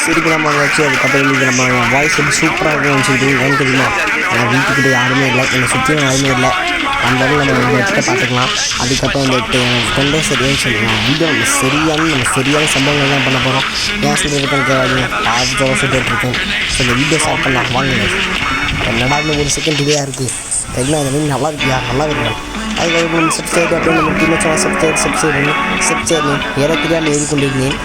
சிரிக்கலாம் வச்சு அதுக்கப்புறம் இன்றைக்கி நம்ம வாய்ஸ் வந்து சூப்பராக இருக்குன்னு சொல்லிட்டு ஏன்னு தெரியுமா, என் வீட்டுக்கிட்ட யாருமே இல்லை, என்னை சுற்றியும் யாருமே இல்லை. அந்த நம்ம இந்த இடத்த பார்த்துக்கலாம். அதுக்கப்புறம் வந்துட்டு எனக்கு ஃப்ரெண்டே சரியானு சொல்லுவோம். வீடியோ நம்ம சரியான சம்பவங்கள் தான் பண்ண போகிறோம். ஏன் சொல்லியிருக்கேன்னு கேட்காதீங்க, ஆர்வத்தோடு சொல்லிட்டுருக்கேன். ஸோ இந்த வீடியோ ஸ்டார்ட் பண்ணலாம் வாங்க. என்னடா இந்த ஒரு செகண்ட் டிலேயாக இருக்குது, என்ன அந்த மாதிரி நல்லா இருக்கியா, நல்லா இருக்கேன். அதுக்கப்புறம் நம்ம சப்ஸ்கிரைப் அப்படின்னு நம்ம டீம் சப்ஸ்கிரைப் ஏறக்குறையாக ஏறி கொண்டிருந்தேன்.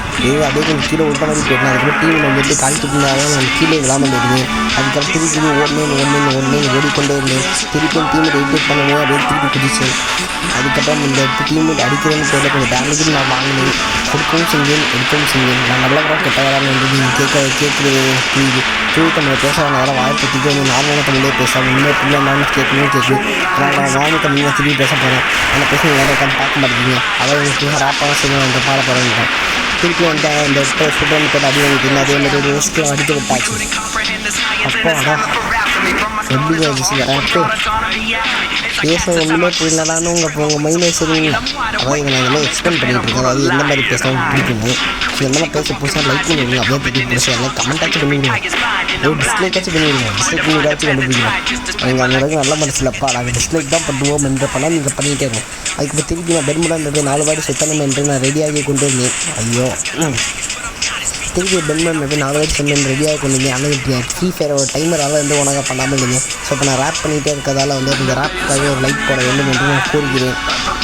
அப்படியே கொஞ்சம் கீழே விட்ட மாதிரி போயிட்டேன். அதுக்கப்புறம் டீம் நம்ம வந்து காலிக்கிட்டு நான் கீழே விழாமல் இருந்தேன். அதுக்கப்புறம் திருப்பி ஓடிக்கொண்டே இருந்தேன். திருப்பியும் டீமை எடிட் பண்ணுவேன், அப்படியே திருப்பி குதிச்சேன். அதுக்கப்புறம் இந்த டீமை அடிக்கிறேன்னு பேரில் கொஞ்சம் டேமேஜும் நான் வாங்கினேன். கொடுக்கவும் செஞ்சேன், எடுக்கவும் செஞ்சேன். நான் நல்லவராக கெட்டவராக இருந்தது நீங்கள் கேட்குறது புரியுது. நம்ம பேசுகிறாங்க அதெல்லாம் வாய்ப்பு வந்து நார்மலாக தமிழே பேசுகிறாங்க. இன்னொரு பிள்ளை நானும் கேட்குது. நான் நார்மல் தமிழ் திருப்பி பேச போகிறேன். அந்த பேசுங்க வேறு உட்காந்து பார்க்க மாட்டேங்க. அதாவது எனக்கு ராப்பாக செய்யணும் அந்த பாட போகிறேன். திருப்பி வந்து இந்த ஃபுட்பால் போட்டு அடி வாங்கிட்டு அதே மாதிரி ரோஸ்க்கு அடித்து விட்டாச்சு. அப்போ அதான் எப்படி அப்போ பேச ஒன்றுமே புரியலடான்னு உங்கள் மைண்டில் சரி. அதாவது நான் இதெல்லாம் எக்ஸ்பிளைன் பண்ணிகிட்டு இருக்கேன். அதாவது எந்த மாதிரி பேசணும் பிடிக்கணும். இதெல்லாம் பேச புதுசாக லைக் பண்ணிவிடுங்க. அப்படியே பற்றி புதுசாக எல்லாம் கமெண்ட்டாச்சும் பண்ணிவிடுங்க. டிஸ்லைக்காச்சும் பண்ணிவிடுங்க. டிஸ்லைக் பண்ணிவிடாச்சும் கண்டுபிடிக்கணும். எங்கள் அந்த அளவுக்கு நல்ல மனசில்ப்பா நாங்கள் டிஸ்லைக் தான் பண்ணுவோம் என்ற படம் நீங்கள் பண்ணிகிட்டே இருக்கோம். அதுக்கு திருப்பி நான் பெருமுடான்றது 4 வாடி சுத்தணும் என்று நான் ரெடியாகி கொண்டு இருந்தேன். ஐயோ திருப்பி பெண்மன் போய் 4 வாட்டி சொன்னேன் ரெடியாக கொண்டு வந்தேன். ஆனால் ஃப்ரீ ஃபயரோட டைமரால் வந்து உனக்கு பண்ணாமல் இருந்தேன். ஸோ இப்போ நான் ரேப் பண்ணிகிட்டே இருக்கிறதால வந்து இந்த ரேப்புக்காக ஒரு லைக் போட வேண்டும் என்று நான் கூறுகிறேன்.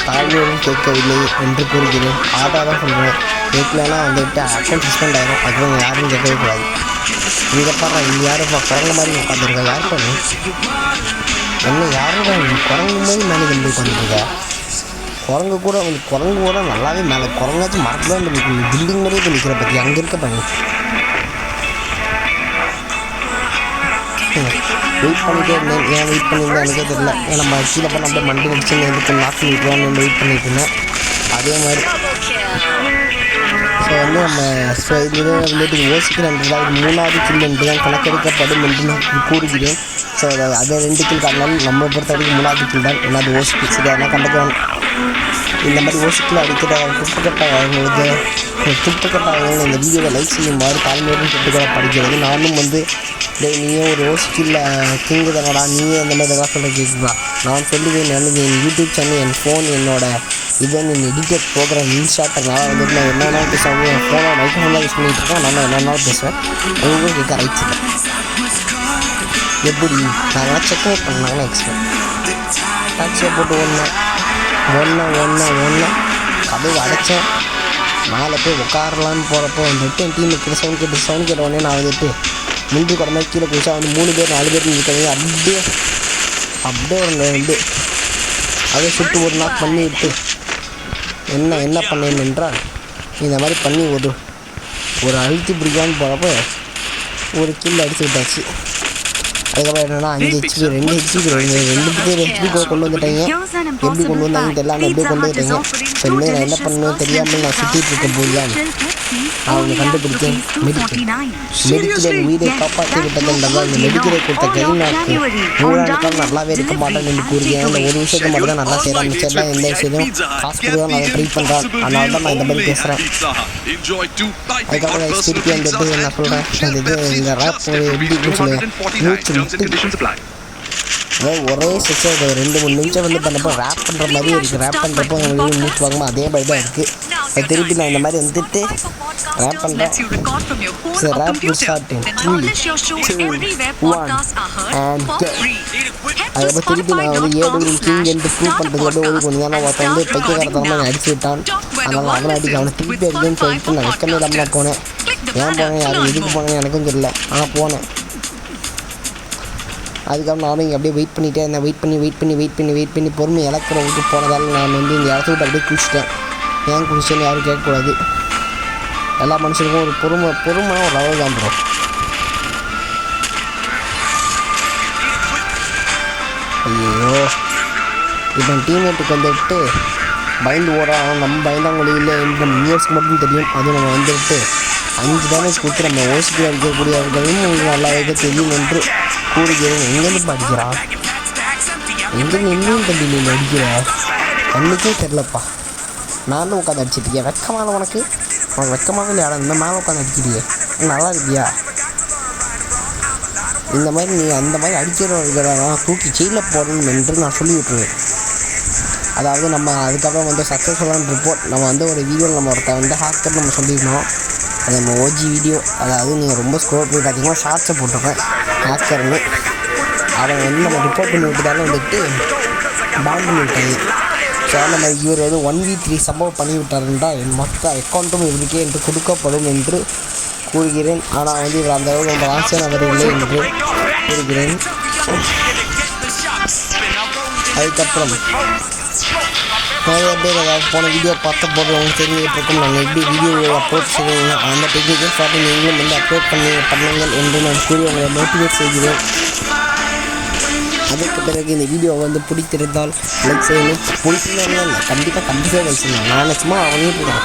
தாழ்மையும் கேட்கவில்லை என்று கூறுகிறேன். ஆட்டாக தான் சொல்கிறேன். கேட்கலன்னா வந்துட்டு அக்கௌண்ட் சஸ்பெண்ட் ஆகிடும். அதுவும் யாரும் கேட்கவே கூடாது. இங்கே பாரு இங்கே யாருப்பா குரங்கு மாதிரி உட்காந்துருக்கா, யார் பண்ணு என்ன யாரும் குரங்கு மாதிரி மேலே கொண்டு உட்காந்துருக்கா. குரங்கு கூட நல்லாவே மேலே குரங்காச்சும் மரத்தில் தான் நிற்கணும். பில்டிங் மாதிரியே இப்போ நிற்கிற பற்றி அங்கே இருக்க பண்ணி வெயிட் பண்ணிகிட்டே இருந்தேன். ஏன் வெயிட் பண்ணியிருந்தேன் எனக்கே தெரியல. ஏன்னா நம்ம கீழே போய் நம்ம மண்டி வச்சு எதுக்கு நாக்கு விட்டுருவான்னு வெயிட் பண்ணிட்டு இருந்தேன். அதே மாதிரி ஸோ வந்து நம்ம இது வந்துட்டு யோசிக்கிறேன்றது 3வது கில் என்று தான் கணக்கெடுக்கப்படும் என்று நான் கூறுகிறேன். ஸோ அதை 2 கில் காரணம் நம்ம பொறுத்த வரைக்கும் 3வது கில் தான். ஏன்னா அது ஓசிக்கு சரி அதெல்லாம் கண்டுக்கிறோம். இந்த மாதிரி ஓசிக்கில் அடிக்கிற துப்புக்கட்டாக இந்த வீடியோவை லைக் செய்யுமாறு தாழ்மையோடு துப்புக்கப்படுகிறது. நானும் வந்து நீயே ஒரு ஓசிக்கில் கிங்கு தானடா, நீயே இந்த மாதிரி இதெல்லாம் சொல்ல கேட்குறா. நான் சொல்லுவேன் எனக்கு என் யூடியூப் சேனல் என் ஃபோன் என்னோட இதன் என் எடிட்டட் ப்ரோக்ராம் இன்ஸ்டாட்டர்னால வந்துட்டு நான் என்னென்னா பேசுவேன். என் ஃபோனை மைக்ரோஃபோனாக யூஸ் பண்ணிகிட்டு இருக்கேன். நான் என்னென்னாலும் பேசுவேன். உங்களுக்கும் கேட்க ரைட்ஸ் இல்லை. எப்படி நாங்களாம் செக்மேட் பண்ணாங்கன்னா எக்ஸ்பெக்ட் டாக்ஸியை போட்டு ஒன்று கதவு அடைச்சேன். மேலே போய் உட்காரலான்னு போகிறப்போ வந்துட்டு என் டீம் இருக்கிற சவுண்ட் கேட்ட உடனே நான் வந்துட்டு முன்பு குடமே கீழே குடிச்சா வந்து 3 பேர் 4 பேர் நிற்கிறவங்க அப்படியே ஒரு இது அதை சுட்டு ஒரு நாள் பண்ணிவிட்டு என்ன பண்ணேன் என்றால் இந்த மாதிரி பண்ணி ஒரு அழுத்தி பிடிக்கான்னு போகிறப்போ ஒரு கில் அடிச்சு விட்டாச்சு. அதுக்கப்புறம் என்னென்னா 5 HP 2 HP 2 HP கூட கொண்டு வந்துட்டாங்க. எப்படி கொண்டு வந்தாங்கன்னு தெரியல, ஆனால் எப்படியே கொண்டு வந்துட்டாங்க. ஸோ இனிமேல் நான் என்ன பண்ணணும் தெரியாமல் நான் சுற்றிட்டு இருக்க போது தான் நான் அவங்க கண்டுபிடிச்சேன். மெடிக்கல் வீடை காப்பாற்றி விட்டதுன்றதா இந்த மெடிக்கலை கொடுத்த கை நாக்கு 3 ஆண்டுக்காலம் நல்லாவே இருக்க மாட்டேன்னு என்று கூறுகிறேன். இந்த ஒரு விஷயத்தை மட்டும் தான் நல்லா செய்கிறேன். மிச்சம்லாம் எந்த விஷயத்தையும் ஹாஸ்பிட்டல் தான் நான் ட்ரை பண்ணுறேன். அதனால தான் நான் இந்த மாதிரி பேசுகிறேன். அதுக்கப்புறம் திருப்பி வந்துட்டு நான் சொல்கிறேன் இந்த ரேப் எப்படி சொல்லுவேன் ஒரே செக்ஷன் 2-3 நிமிஷம் வந்து பண்ணப்போ ரேப் பண்ணுற மாதிரி இருக்குது. ரேப் பண்ணுறப்போ உங்களுக்கு மூச்சு வாங்கும்போது அதே மாதிரி தான் இருக்குது. திருப்பி நான் இந்த மாதிரி வந்துட்டு ரேப் பண்ணுறேன். ஸோ ரேப் ஸ்டார்ட் 3, 2, 1 அண்ட் அதுக்கப்புறம் திருப்பி நான் வந்து 7 கிங் என்று ப்ரூவ் பண்ணுறதுக்கு அப்படியே ஓடி கொண்டு தான் ஒருத்தன் வந்து பைக்கக்காரத்தனமாக நான் அடிச்சு விட்டான். அதனால் அவனை அடிக்க அவனை திருப்பி அடிக்கணும்னு சொல்லிட்டு நான் வெக்கமே இல்லாமல் போனேன். ஏன் போனேன் யாரும் எதுக்கு போனேன்னு எனக்கும் தெரியல, ஆனால் போனேன். அதுக்கப்புறம் நானும் இங்கே அப்படியே வெயிட் பண்ணிகிட்டே இருந்தேன். வெயிட் பண்ணி பொறுமை இழக்கிற விட்டு போனதால் நான் வந்து இந்த இடத்த விட்டு அப்படியே குளிச்சிட்டேன். ஏன் குளிச்சேன்னு யாரும் கேட்கக்கூடாது. எல்லா மனுஷனுக்கும் ஒரு பொறுமை ஒரு லெவல் தான் ப்ரோ. ஐயோ இப்போ டீம்மேட்டுக்கு வந்துட்டு பயந்து ஓடுறான். நம்ம பயந்தாங்கொழியில் நம்ம நியூஸ்க்கு மட்டும் தெரியும். அதுவும் நம்ம வந்துட்டு 5 டேமேஜ் கொடுத்து நம்ம ஓசிக்கு அடிக்கக்கூடியவர்களும் உங்களுக்கு நல்லாவே தெரியும் என்று கூறுகிறேன். எங்கேருந்து படிக்கிறா, எங்கேருந்து இன்னும் தம்பி நீ அடிக்கிற அன்றைக்கே தெரிலப்பா. நானும் உட்காந்து அடிச்சிட்டிருக்கேன். வெக்கமான உனக்கு வெக்கமாக இல்லையா? இந்த மேலே உட்காந்து அடிக்கிறியே. நல்லா இருக்கியா? இந்த மாதிரி நீ அந்த மாதிரி அடிக்கிறவர்களெல்லாம் தூக்கி ஜெயிலில் போடணும் என்று நான் சொல்லி விட்டுருவேன். அதாவது நம்ம அதுக்கப்புறம் வந்து சக்ஸஸ்ஃபுல்லான ரிப்போர்ட் நம்ம வந்து ஒரு வீடியோவில் நம்ம ஒருத்தர் வந்து ஹேக்கர் நம்ம சொல்லியிருந்தோம். அது நம்ம ஓஜி வீடியோ. அதாவது நீங்கள் ரொம்ப ஸ்க்ரோல் பண்ணி பார்த்தீங்கன்னா ஷார்ட்ஸை போட்டிருப்பேன் ஹேக்கர்னு. அவன் வந்து நம்ம ரிப்போர்ட் பண்ணி விட்டதால வந்துட்டு பேன் பண்ணி விட்டாங்க. ஸோ நம்ம இவர் வந்து 1v3 சம்பவம் பண்ணிவிட்டாருன்றா என் மொத்த அக்கௌண்ட்டும் இவருக்கே என்று கொடுக்கப்படும் என்று கூறுகிறேன். ஆனால் வந்து இவர் அந்த அளவுக்கு ரொம்ப ஆசையானவர் இல்லை என்று கூறுகிறேன். அதுக்கப்புறம் நிறைய பேர் ஏதாவது போன வீடியோ பார்த்த போது உங்களுக்கு தெரிஞ்சுக்கிட்டு இருக்கும் நாங்கள் எப்படி வீடியோ அப்லோட் செய்வீங்க அந்த டெக்னிக்கல் பார்த்து நீங்களும் வந்து அப்லோட் பண்ணுங்கள் என்று நான் கூறி உங்களை மோட்டிவேட் செய்கிறேன். அதுக்கு பிறகு இந்த வீடியோ வந்து பிடித்திருந்தால் லைக் செய்யணும். பிடிச்சிருந்தாலும் இல்லை கண்டிப்பாக லைக் செய்யணும். நான் சும்மா பண்ணிட்டு இருக்கேன்.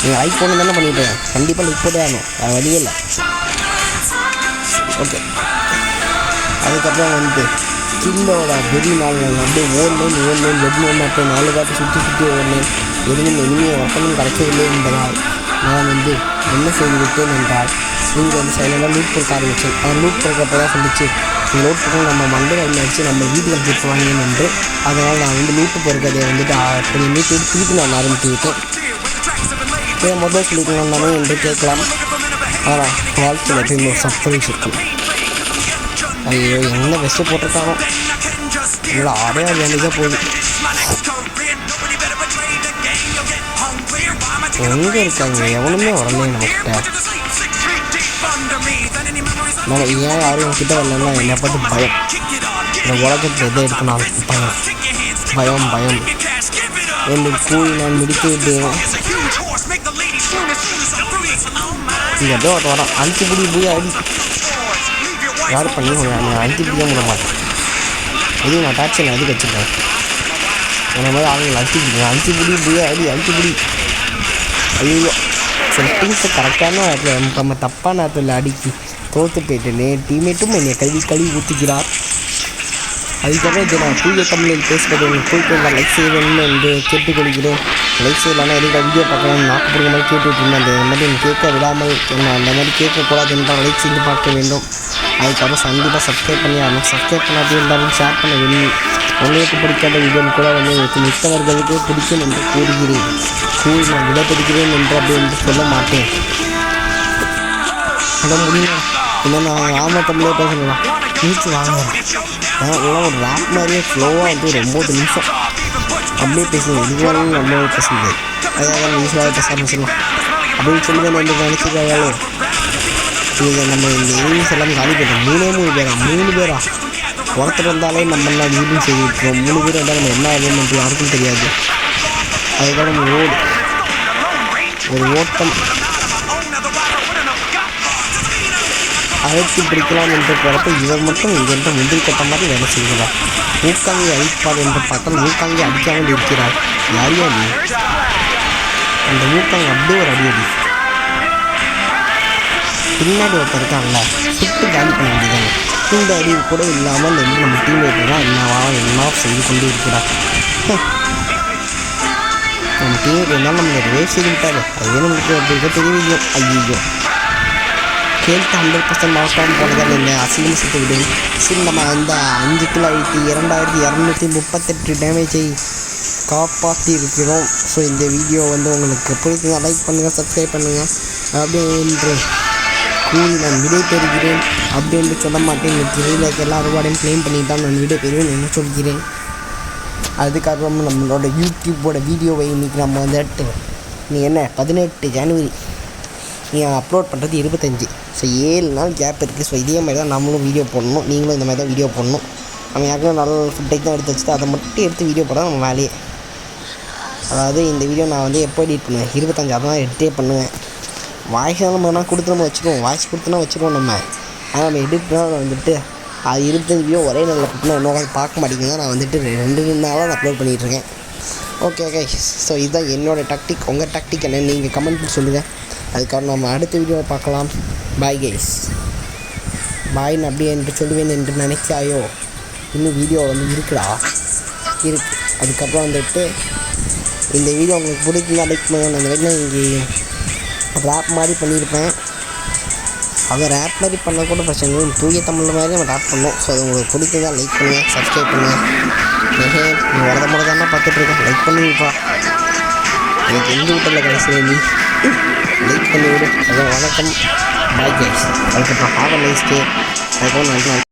நீங்கள் லைக் போன தானே பண்ணிட்டு இருக்கேன். கண்டிப்பாக லைக் போட்டே ஆகணும். அது வழியே இல்லை. ஓகே. அதுக்கப்புறம் வந்து கில்லோட வெறி நாள் நாங்கள் வந்து ஓடுனேன் வெட்னேன் அப்போ 4 காட்டு சுற்றி ஓடினேன். எதுவும் இனிமையை வசனம் கிடைக்கவில்லை என்பதால் நான் வந்து என்ன செய்து விட்டேன் என்றால் நீங்கள் வந்து சைலண்டாக லூட் கொடுக்க ஆரம்பித்தேன். அவன் லூட் கொடுக்கப்போ தான் சொல்லிச்சு லூட் கொடுக்க நம்ம மண்டை வச்சு நம்ம வீட்டுக்கு வச்சுட்டு வாங்கினேன் என்று. அதனால் நான் வந்து லூட்டு பொறுக்கதை வந்துட்டு கொஞ்சம் மீட்டு திருப்பி நான் ஆரம்பித்து விட்டேன். இதை முதல் சொல்லிக்கலாம் தானே என்று கேட்கலாம். ஆனால் வாழ்க்கையில் எப்பயுமே ஒரு சர்ப்ரைஸ் இருக்கும். ஐயோ என்ன வெஸ்ட்டு போட்டிருக்கானோ இல்லை ஆடே வேண்டியதாக போகுது. எங்கே இருக்காங்க எவனுமே வரலையே நம்மக்கிட்ட. நம்ம ஏன் யாரும் என்கிட்ட வரலன்னா என்னை பார்த்து பயம். இந்த உலகத்தில் எதை எடுக்கணும் பயம் என்று கூறி நான் முடித்து விட்டேன். இங்கே எப்படியோ வரான் அழிச்சு போய் அடி யார் பண்ணி நான் அழுத்தி பிடிக்க முடிய மாட்டேன். எதுவும் நான் டாக்ஸில் அதுக்கு வச்சுருக்கேன். என்ன மாதிரி ஆளுங்களை அழுத்தி பிடி. ஐயோ செட்டிங்ஸை கரெக்டான நேரத்தில் நம்ம தப்பான நேரத்தில் அடிக்கி தோற்று போயிட்டேனே. டீமேட்டும் என்னை கழுவி ஊற்றிக்கிறார். அதுக்கப்புறம் இதை நான் தூய தமிழில் பேசுவது உங்களுக்கு போய்ட்டு லைக் செய்ய வேணும் என்று கேட்டுக்கொள்கிறேன். லைக் செய்யலாம்னா எதுக்கு வீடியோ பார்க்கணும் நாக்குப்படுற மாதிரி கேட்டுட்டு இருந்தேன். அந்த மாதிரி எனக்கு கேட்க விடாமல் என்ன அந்த மாதிரி கேட்கக்கூடாது என்றால் லைக் செய்து பார்க்க வேண்டும். அதுக்கப்புறம் கண்டிப்பாக சப்ஸ்கிரைப் பண்ணி ஆகணும். சப்ஸ்கிரைப் பண்ணாதே இருந்தாலும் ஷேர் பண்ண வேண்டும். உங்களுக்கு பிடிக்காத வீடியோ கூட வந்து எனக்கு மித்தவர்களுக்கு பிடிக்கும் என்று கூறுகிறேன். நான் விடைபெறுகிறேன் என்று அப்படி என்று சொல்ல மாட்டேன். அதான் முடியும் இல்லை நான் ஆமத்தம்லேயே பேசலாம் நியூஸ் வாங்குறேன். அதெல்லாம் ஒரு ரேப் மாதிரியே ஸ்லோவாக வந்து 9 நிமிஷம் அப்படியே பேசுவேன். இதுவரையும் நம்ம பேச முடியாது. அதாவது நியூஸாக பேச ஆரம்பிச்சிடலாம் அப்படின்னு சொல்லுவேன் என்று நினச்சிருக்காங்களோ. இதை நம்ம இந்த எனிமீஸ் எல்லாம் காலி பண்ணுறோம். 3 பேரா ஒருத்தர் வந்தாலே நம்மளாம் வீடும் செய்து விட்டுருவோம். 3 பேர் வந்தால் நம்ம என்ன ஆகும் என்று யாருக்கும் தெரியாது. அதுக்காக நம்ம ஒரு ஓட்டம் அழைத்து பிடிக்கலாம் என்று பார்த்து இவர் மட்டும் இங்கென்ற முந்திரி கட்ட மாதிரி வேலை செய்கிறார். ஊக்காங்கி அழிப்பார் என்று பார்த்தால் ஊக்காங்கி அடிக்காமல் இருக்கிறார். யாரையா நீ? அந்த ஊக்காங்க அப்படியே ஒரு அடி பின்னாடி ஒருத்தர் இருக்காங்கள சுட்டு காலி பண்ண வேண்டியதாங்க. இந்த அறிவு கூட இல்லாமல் வந்து நம்ம டீம்மேட்லாம் என்ன செய்து கொண்டு இருக்கிறார். நம்ம டீம்மேட் இருந்தாலும் நம்மளுக்கு ரேஸ் செய்து விட்டாரு. அதுவே நம்மளுக்கு அப்படி பெரிய விஷயம். ஐயோ கேட்டு 100% மாற்றம் போனதால் என்ன அசிங்கம் சுட்டு விடும். சரி நம்ம அந்த 5 கிலோ அழித்து 2238 டேமேஜை காப்பாற்றி இருக்கிறோம். ஸோ இந்த வீடியோ வந்து உங்களுக்கு பிடிக்குங்க லைக் பண்ணுங்கள் சப்ஸ்கிரைப் பண்ணுங்கள் அப்படின்னு கூறி நான் விடை பெறுகிறேன். அப்படி என்று சொல்ல மாட்டேன். எனக்கு எல்லா ரூபாடையும் க்ளைம் பண்ணிட்டு தான் நான் விடை பெறுவேன் என்று சொல்கிறேன். அதுக்காக நம்மளோட யூடியூப்போட வீடியோவை இன்றைக்கி நம்ம வந்துட்டு நீ என்ன 18 ஜனவரி நீங்கள் அப்லோட் பண்ணுறது 25. ஸோ 7 நாள் கேப் இருக்குது. ஸோ இதே மாதிரி தான் நம்மளும் வீடியோ போடணும். நீங்களும் இந்த மாதிரி தான் வீடியோ போடணும். நம்ம யாருக்கும் நல்ல ஃபுட்டை தான் எடுத்து வச்சுட்டு அதை மட்டும் எடுத்து வீடியோ போட நம்ம வேலையே. அதாவது இந்த வீடியோ நான் வந்து எப்போ எடிட் பண்ணுவேன் 25 அதான் எடிட்டே பண்ணுவேன். வாய்ஸ் நம்ம கொடுத்து நம்ம வச்சுருவோம். வாய்ஸ் கொடுத்துனா வச்சுருவோம் நம்ம. ஆனால் நம்ம எடிட் பண்ணால் வந்துட்டு அது 25 வீடியோ ஒரே நாளில் கொடுத்தா இன்னும் பார்க்க மாட்டேங்குங்க. நான் வந்துட்டு 2 நாளாக அப்லோட் பண்ணிகிட்ருக்கேன். ஓகே ஸோ இதுதான் என்னோடய டாக்டிக். உங்கள் டாக்டிக் என்ன நீங்கள் கமெண்ட் பண்ணி சொல்லுங்கள். அதுக்காக நம்ம அடுத்த வீடியோவை பார்க்கலாம். Bye guys. பாய்ன்னு அப்படியே என்று சொல்லுவேன் என்று நினைச்சாயோ இன்னும் வீடியோ வந்து இருக்குது. அதுக்கப்புறம் வந்துட்டு இந்த வீடியோ உங்களுக்கு பிடிக்குங்க லைக் பண்ணுங்க. அந்த வீட்டில் இங்கே ரேப் மாதிரி பண்ணியிருப்பேன். அவர் ரேப் மாதிரி பண்ண கூட பிரச்சனை இல்லை, தூய தமிழ் மாதிரி நம்ம ரேப் பண்ணோம். ஸோ அது உங்களுக்கு பிடிக்குதா லைக் பண்ணுங்கள், சப்ஸ்கிரைப் பண்ணுங்கள். நீ வரத முறை தானே பார்த்துட்ருக்கேன், லைக் பண்ணுவீப்பா. எனக்கு எந்த வீட்டில் கடைசியில் நீ லைக் பண்ணி விடு. அதான் வணக்கம், பாய் கைஸ். அதுக்கப்புறம் ஹாவ் அ நைஸ் டே. அதுக்கப்புறம் நல்ல